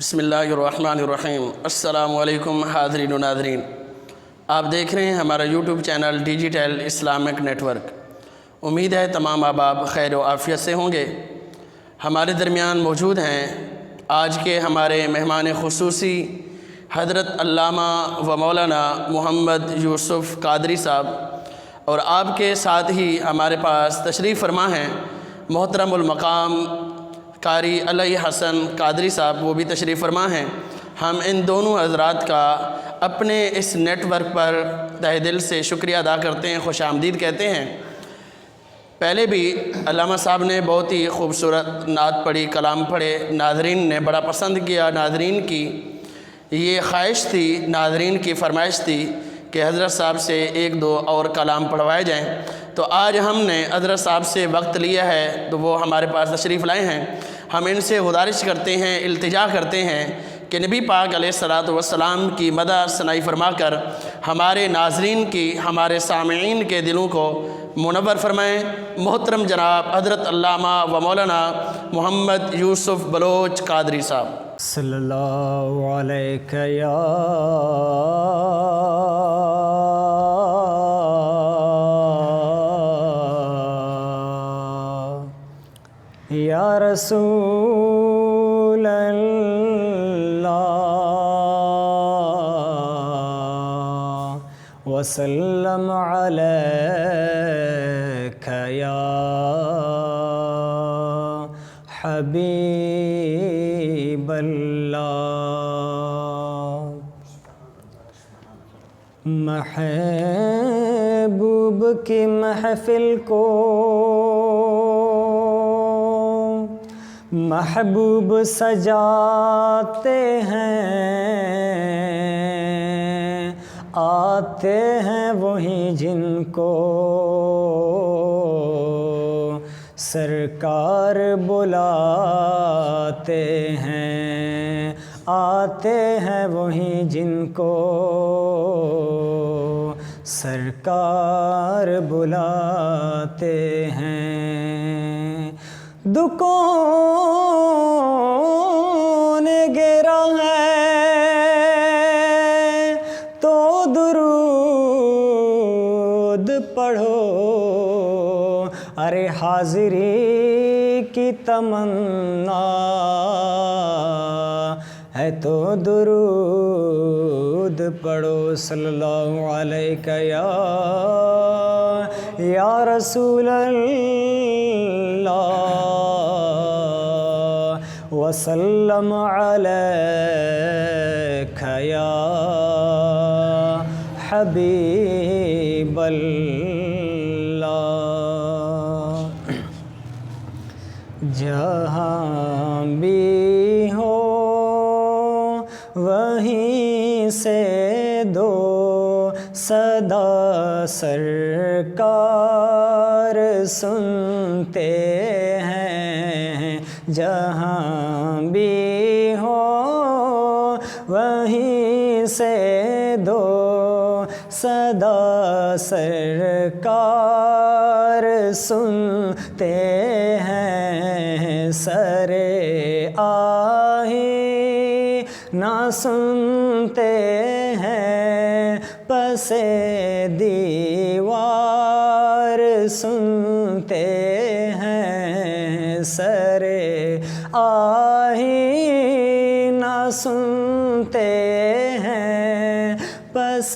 بسم اللہ الرحمن الرحیم۔ السلام علیکم حاضرین و ناظرین، آپ دیکھ رہے ہیں ہمارا YouTube channel digital Islamic network. امید ہے تمام احباب خیر و عافیت سے ہوں گے۔ ہمارے درمیان موجود ہیں آج کے ہمارے مہمان خصوصی حضرت علامہ و مولانا محمد یوسف قادری صاحب، اور آپ کے ساتھ ہی ہمارے پاس تشریف فرما ہیں محترم المقام قاری علی حسن قادری صاحب، وہ بھی تشریف فرما ہیں۔ ہم ان دونوں حضرات کا اپنے اس نیٹ ورک پر تہہ دل سے شکریہ ادا کرتے ہیں، خوش آمدید کہتے ہیں۔ پہلے بھی علامہ صاحب نے بہت ہی خوبصورت نعت پڑھی، کلام پڑھے، ناظرین نے بڑا پسند کیا۔ ناظرین کی یہ خواہش تھی، ناظرین کی فرمائش تھی کہ حضرت صاحب سے ایک دو اور کلام پڑھوائے جائیں، تو آج ہم نے حضرت صاحب سے وقت لیا ہے تو وہ ہمارے پاس تشریف لائے ہیں۔ ہم ان سے گزارش کرتے ہیں، التجا کرتے ہیں کہ نبی پاک علیہ الصلوۃ والسلام کی مدح ثنائی فرما کر ہمارے ناظرین کی، ہمارے سامعین کے دلوں کو منور فرمائیں۔ محترم جناب حضرت علامہ و مولانا محمد یوسف بلوچ قادری صاحب۔ صلی اللہ علیہ یا رسول اللہ وسلم علیک یا حبیب اللہ۔ محبوب کی محفل کو محبوب سجاتے ہیں، آتے ہیں وہی جن کو سرکار بلاتے ہیں، آتے ہیں وہی جن کو سرکار بلاتے ہیں۔ دکون گرا ہے تو درود پڑھو، ارے حاضری کی تمنا ہے تو درود پڑھو۔ صلی اللہ علیہ یا رسول اللہ وسلم علیک یا حبیب اللہ۔ جہاں بھی ہو وہیں سے دو صدا سرکار سنتے ہیں، جہاں بھی ہو وہیں سے دو صدا سرکار سنتے ہیں، سر آہی نہ سنتے ہیں، پس دیوار سنتے ہیں، سر آہی نہ سنتے ہیں، پس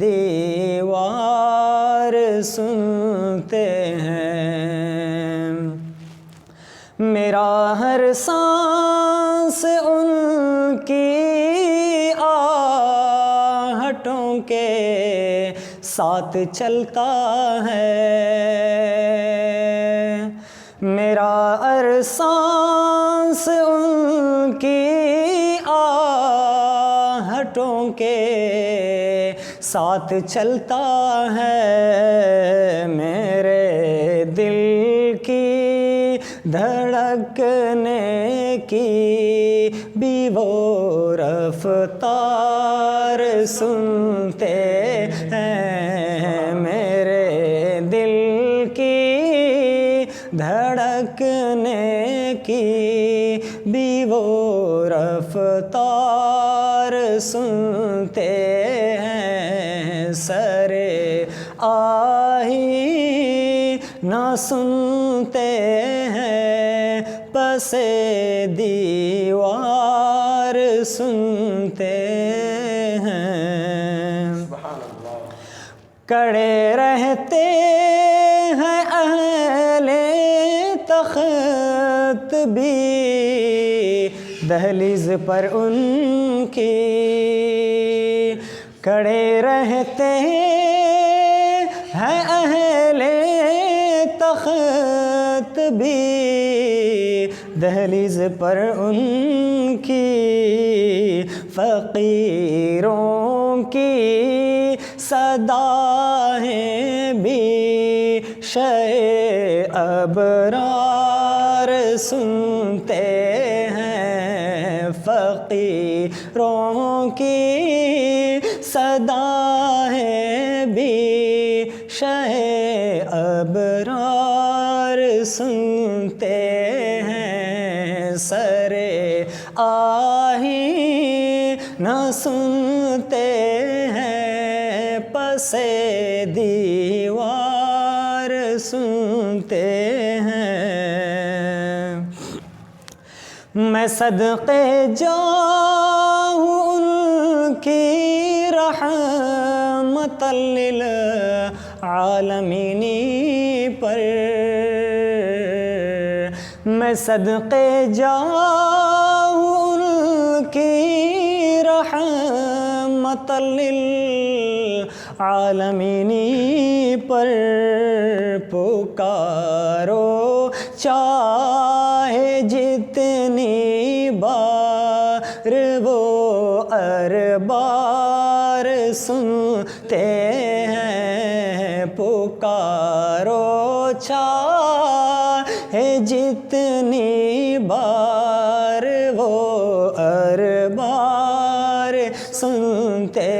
دیوار سنتے ہیں۔ میرا ہر سانس ان کی آہٹوں کے ساتھ چلتا ہے، میرا ہر سانس ان کی آہٹوں کے ساتھ چلتا ہے، میرے دل کی دھڑکنے کی بھی وہ رفتار سنتے ہیں، میرے دل کی دھڑکنے کی بھی وہ رفتار رفتار سنتے ہیں، سرے آہی نہ سنتے ہیں، پس دیوار سنتے ہیں۔ کڑے رہتے ہیں اہل تخت بھی دہلیز پر ان کی، کڑے رہتے ہیں اہل تخت بھی دہلیز پر ان کی، فقیروں کی صدایں بھی شہ ابرار سنتے ہیں، فقیروں کی صدایں بھی شہ ابرار سنتے ہیں، سرے آہی نہ سنتے ہیں، پس دیوار سنتے ہیں۔ میں صدقے جاؤں ان کی رحمت للعالمین پر، میں صدقے جاؤں ان کی رحمت للعالمین پر، پکارو چاہے جتنی بار وہ اربار سنتے ہیں، پکارو چاہے جتنی بار وہ اربار سنتے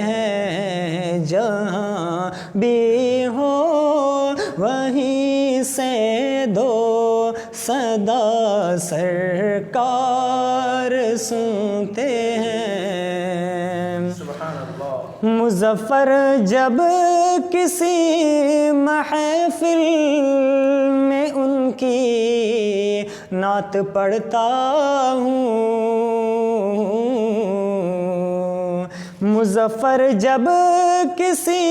ہیں، جہاں بھی ہو وہیں سے دو صدا سرکار سنتے ہیں۔ مظفر جب کسی محفل میں ان کی نعت پڑھتا ہوں، مظفر جب کسی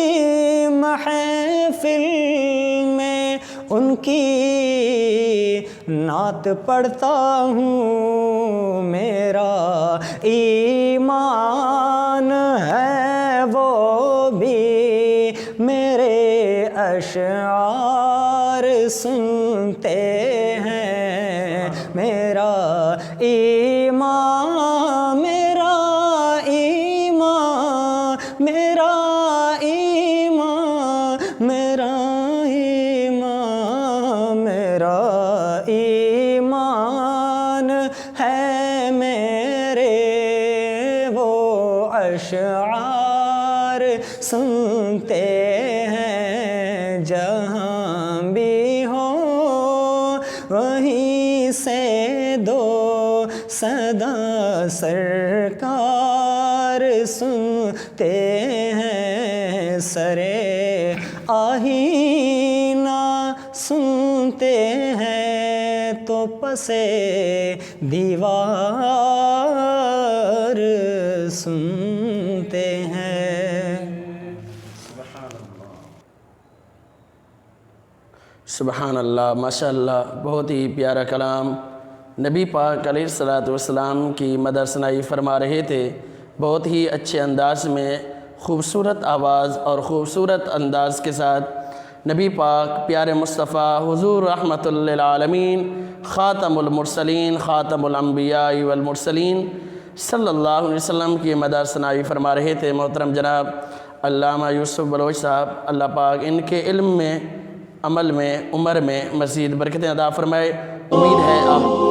محفل میں ان کی نعت پڑھتا ہوں، میرا ایمان ہے وہ بھی میرے اشعار سنتے ہیں، میرا ایمان، میرا ایمان، میرا ایمان، میرا ایمان، میرا ایمان ہے میرے وہ اشعار سنتے ہیں، جہاں بھی ہو وہیں سے دو صدا سرکار سنتے ہیں، سرے آہینہ سنتے ہیں تو پسے دیوار سنتے ہیں۔ سبحان اللہ، ماشاء اللہ، بہت ہی پیارا کلام نبی پاک علیہ الصلاۃ والسلام کی مدح ثنائی فرما رہے تھے، بہت ہی اچھے انداز میں، خوبصورت آواز اور خوبصورت انداز کے ساتھ نبی پاک پیارے مصطفیٰ حضور رحمت للعالمین خاتم المرسلین خاتم الانبیاء والمرسلین صلی اللہ علیہ وسلم کی مدح ثنائی فرما رہے تھے۔ محترم جناب علامہ یوسف بلوچ صاحب، اللہ پاک ان کے علم میں، عمل میں، عمر میں مزید برکتیں عطا فرمائے۔ امید ہے آپ